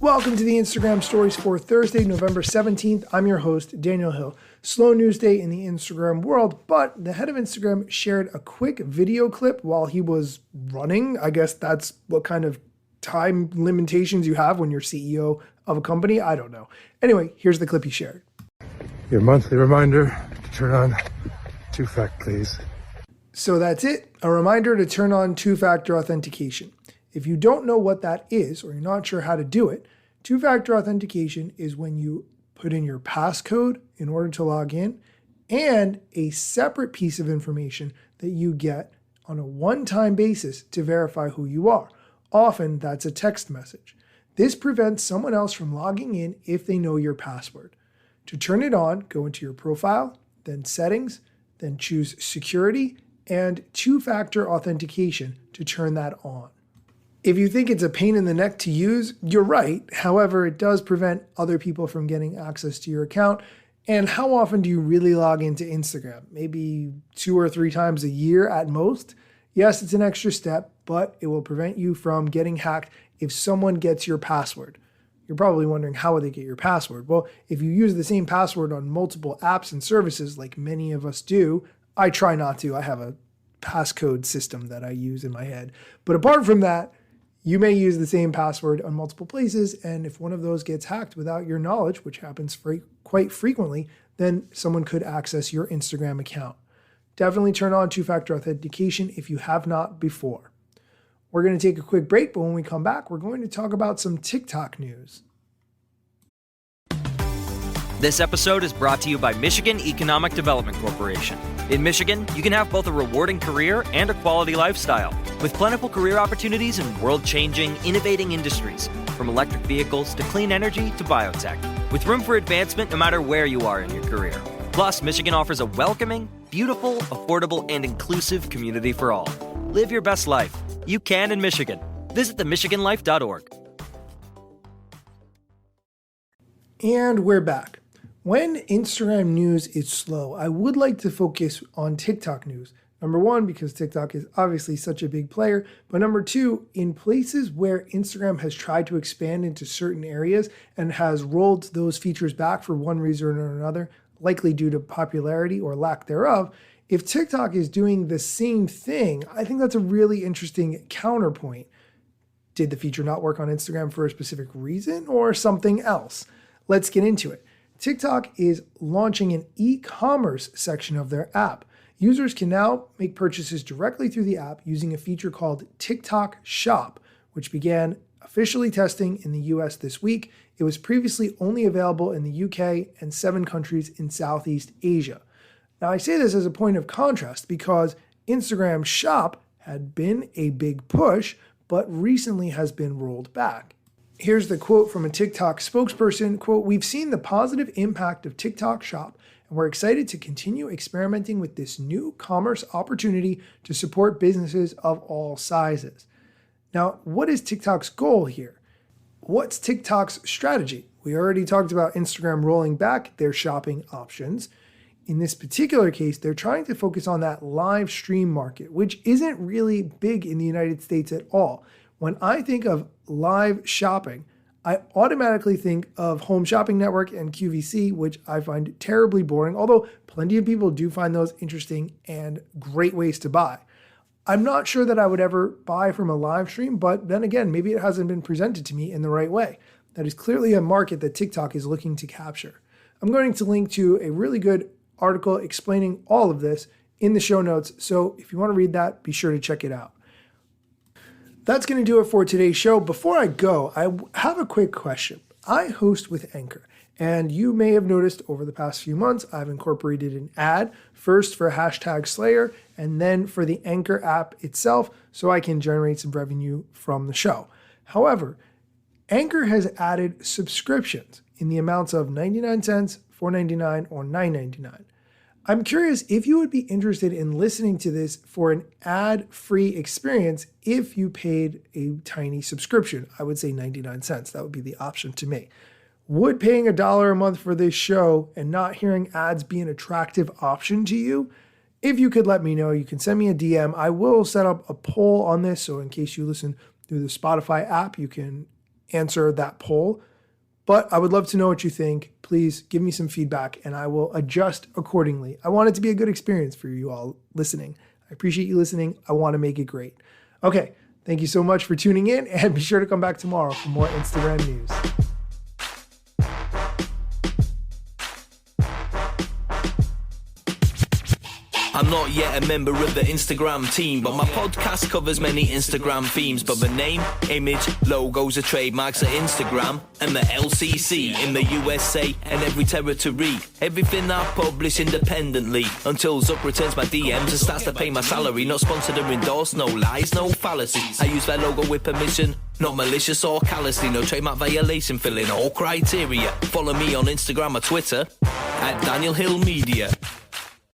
Welcome to the Instagram stories for Thursday, November 17th. I'm your host, Daniel Hill. Slow news day in the Instagram world, but the head of Instagram shared a quick video clip while he was running. I guess that's what kind of time limitations you have when you're CEO of a company. I don't know. Anyway, here's the clip he shared. Your monthly reminder to turn on two-factor, please. So that's it, a reminder to turn on two-factor authentication. If you don't know what that is, or you're not sure how to do it, two-factor authentication is when you put in your passcode in order to log in and a separate piece of information that you get on a one-time basis to verify who you are. Often that's a text message. This prevents someone else from logging in if they know your password. To turn it on, go into your profile, then settings, then choose security and two-factor authentication to turn that on. If you think it's a pain in the neck to use, you're right. However, it does prevent other people from getting access to your account. And how often do you really log into Instagram? Maybe 2 or 3 times a year at most? Yes, it's an extra step, but it will prevent you from getting hacked if someone gets your password. You're probably wondering, how would they get your password? Well, if you use the same password on multiple apps and services like many of us do, I try not to. I have a passcode system that I use in my head. But apart from that, you may use the same password on multiple places, and if one of those gets hacked without your knowledge, which happens quite frequently, then someone could access your Instagram account. Definitely turn on two-factor authentication if you have not before. We're going to take a quick break, but when we come back, we're going to talk about some TikTok news. This episode is brought to you by Michigan Economic Development Corporation. In Michigan, you can have both a rewarding career and a quality lifestyle, with plentiful career opportunities in world-changing, innovating industries, from electric vehicles to clean energy to biotech, with room for advancement no matter where you are in your career. Plus, Michigan offers a welcoming, beautiful, affordable, and inclusive community for all. Live your best life. You can in Michigan. Visit themichiganlife.org. And we're back. When Instagram news is slow, I would like to focus on TikTok news. Number one, because TikTok is obviously such a big player, but number two, in places where Instagram has tried to expand into certain areas and has rolled those features back for one reason or another, likely due to popularity or lack thereof, if TikTok is doing the same thing, I think that's a really interesting counterpoint. Did the feature not work on Instagram for a specific reason or something else? Let's get into it. TikTok is launching an e-commerce section of their app. Users can now make purchases directly through the app using a feature called TikTok Shop, which began officially testing in the US this week. It was previously only available in the UK and 7 countries in Southeast Asia. Now, I say this as a point of contrast because Instagram Shop had been a big push, but recently has been rolled back. Here's the quote from a TikTok spokesperson, quote, "We've seen the positive impact of TikTok Shop, and we're excited to continue experimenting with this new commerce opportunity to support businesses of all sizes." Now, what is TikTok's goal here? What's TikTok's strategy? We already talked about Instagram rolling back their shopping options. In this particular case, they're trying to focus on that live stream market, which isn't really big in the United States at all. When I think of live shopping, I automatically think of Home Shopping Network and QVC, which I find terribly boring, although plenty of people do find those interesting and great ways to buy. I'm not sure that I would ever buy from a live stream, but then again, maybe it hasn't been presented to me in the right way. That is clearly a market that TikTok is looking to capture. I'm going to link to a really good article explaining all of this in the show notes, so if you want to read that, be sure to check it out. That's going to do it for today's show. Before I go, I have a quick question. I host with Anchor, and you may have noticed over the past few months, I've incorporated an ad, first for #Slayer, and then for the Anchor app itself, so I can generate some revenue from the show. However, Anchor has added subscriptions in the amounts of 99 cents, $4.99, or $9.99. I'm curious if you would be interested in listening to this for an ad-free experience if you paid a tiny subscription. I would say 99 cents. That would be the option to me. Would paying $1 a month for this show and not hearing ads be an attractive option to you? If you could let me know, you can send me a DM. I will set up a poll on this, so in case you listen through the Spotify app, you can answer that poll. But I would love to know what you think. Please give me some feedback and I will adjust accordingly. I want it to be a good experience for you all listening. I appreciate you listening. I want to make it great. Okay, thank you so much for tuning in and be sure to come back tomorrow for more Instagram news. I'm not yet a member of the Instagram team, but my podcast covers many Instagram themes. But the name, image, logos are trademarks of Instagram and the LCC in the USA and every territory. Everything I publish independently until Zuck returns my DMs and starts to pay my salary. Not sponsored or endorsed, no lies, no fallacies. I use their logo with permission, not malicious or callously. No trademark violation, filling all criteria. Follow me on Instagram or Twitter at Daniel Hill Media.